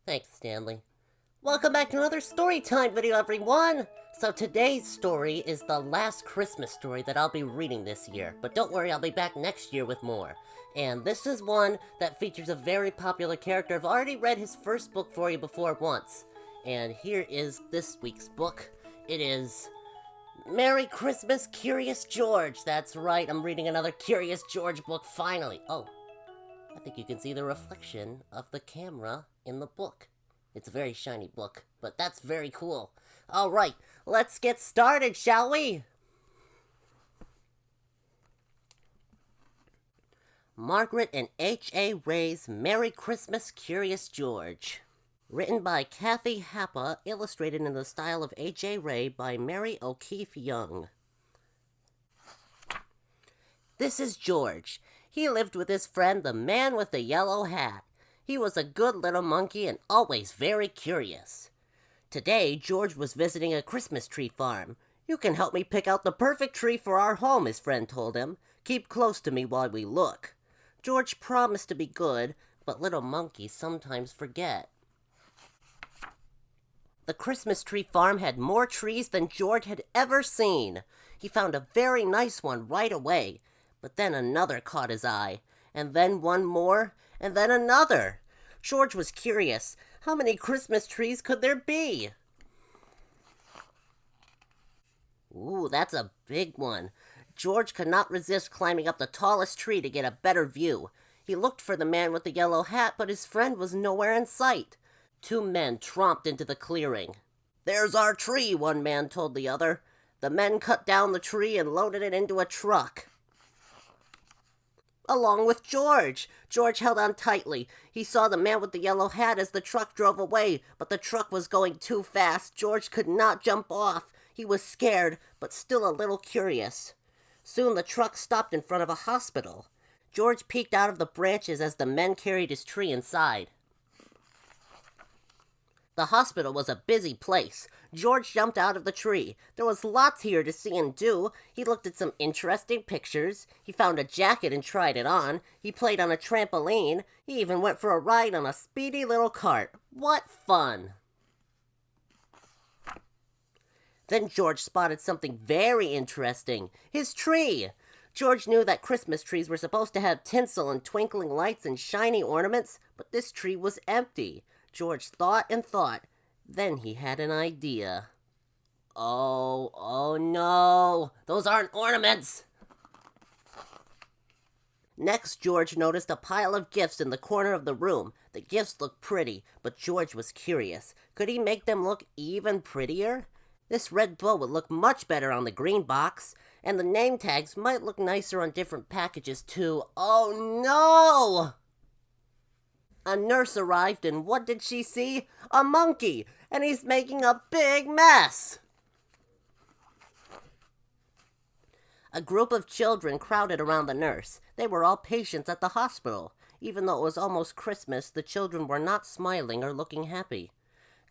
Thanks, Stanley. Welcome back to another Storytime video, everyone! So today's story is the last Christmas story that I'll be reading this year. But don't worry, I'll be back next year with more. And this is one that features a very popular character. I've already read his first book for you before once. And here is this week's book. It is Merry Christmas, Curious George. That's right, I'm reading another Curious George book finally. Oh, I think you can see the reflection of the camera in the book. It's a very shiny book, but that's very cool. Alright, let's get started, shall we? Margaret and H.A. Ray's Merry Christmas, Curious George. Written by Kathy Happa, illustrated in the style of H.A. Ray by Mary O'Keefe Young. This is George. He lived with his friend, the man with the yellow hat. He was a good little monkey and always very curious. Today, George was visiting a Christmas tree farm. "You can help me pick out the perfect tree for our home," his friend told him. "Keep close to me while we look." George promised to be good, but little monkeys sometimes forget. The Christmas tree farm had more trees than George had ever seen. He found a very nice one right away, but then another caught his eye, and then one more, and then another. George was curious. How many Christmas trees could there be? Ooh, that's a big one. George could not resist climbing up the tallest tree to get a better view. He looked for the man with the yellow hat, but his friend was nowhere in sight. Two men tromped into the clearing. "There's our tree," one man told the other. The men cut down the tree and loaded it into a truck. Along with George. George held on tightly. He saw the man with the yellow hat as the truck drove away, but the truck was going too fast. George could not jump off. He was scared, but still a little curious. Soon the truck stopped in front of a hospital. George peeked out of the branches as the men carried his tree inside. The hospital was a busy place. George jumped out of the tree. There was lots here to see and do. He looked at some interesting pictures. He found a jacket and tried it on. He played on a trampoline. He even went for a ride on a speedy little cart. What fun! Then George spotted something very interesting. His tree! George knew that Christmas trees were supposed to have tinsel and twinkling lights and shiny ornaments, but this tree was empty. George thought and thought. Then he had an idea. Oh no! Those aren't ornaments! Next, George noticed a pile of gifts in the corner of the room. The gifts looked pretty, but George was curious. Could he make them look even prettier? This red bow would look much better on the green box, and the name tags might look nicer on different packages too. Oh no! A nurse arrived, and what did she see? A monkey! And he's making a big mess! A group of children crowded around the nurse. They were all patients at the hospital. Even though it was almost Christmas, the children were not smiling or looking happy.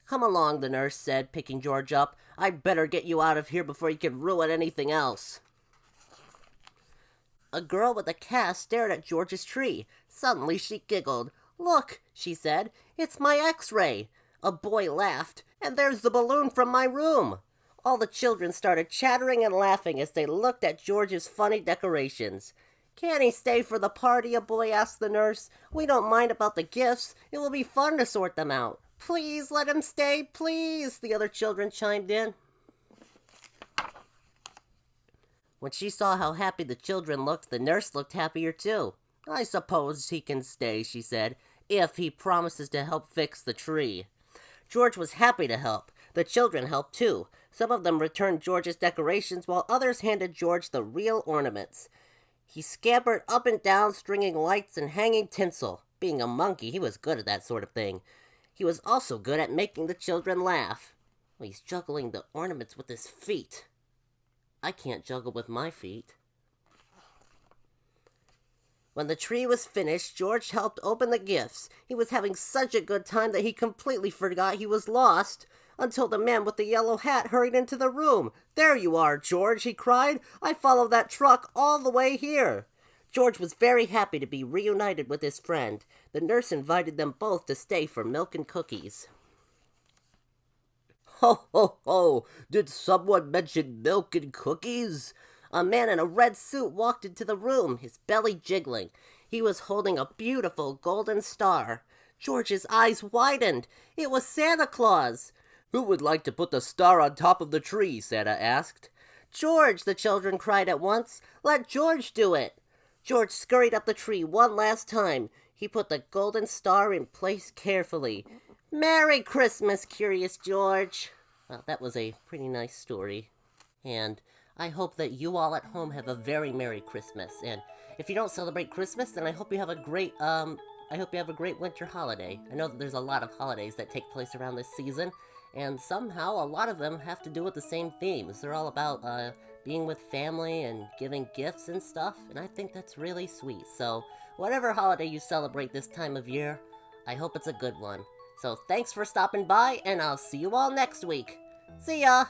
"Come along," the nurse said, picking George up. "I'd better get you out of here before you can ruin anything else." A girl with a cast stared at George's tree. Suddenly she giggled. "Look," she said, "it's my X-ray." A boy laughed. "And there's the balloon from my room." All the children started chattering and laughing as they looked at George's funny decorations. "Can't he stay for the party?" a boy asked the nurse. "We don't mind about the gifts. It will be fun to sort them out." "Please let him stay, please," the other children chimed in. When she saw how happy the children looked, the nurse looked happier too. "I suppose he can stay," she said, "if he promises to help fix the tree." George was happy to help. The children helped too. Some of them returned George's decorations, while others handed George the real ornaments. He scampered up and down, stringing lights and hanging tinsel. Being a monkey, he was good at that sort of thing. He was also good at making the children laugh. Well, he's juggling the ornaments with his feet. I can't juggle with my feet. When the tree was finished, George helped open the gifts. He was having such a good time that he completely forgot he was lost, until the man with the yellow hat hurried into the room. "There you are, George," he cried. "I followed that truck all the way here." George was very happy to be reunited with his friend. The nurse invited them both to stay for milk and cookies. Ho, ho, ho! Did someone mention milk and cookies? A man in a red suit walked into the room, his belly jiggling. He was holding a beautiful golden star. George's eyes widened. It was Santa Claus. Who would like to put the star on top of the tree? Santa asked. George, the children cried at once. Let George do it. George scurried up the tree one last time. He put the golden star in place carefully. Merry Christmas, Curious George. Well, that was a pretty nice story. And I hope that you all at home have a very Merry Christmas. And if you don't celebrate Christmas, then I hope you have a great winter holiday. I know that there's a lot of holidays that take place around this season, and somehow a lot of them have to do with the same themes. They're all about being with family and giving gifts and stuff, and I think that's really sweet. So whatever holiday you celebrate this time of year, I hope it's a good one. So thanks for stopping by, and I'll see you all next week. See ya!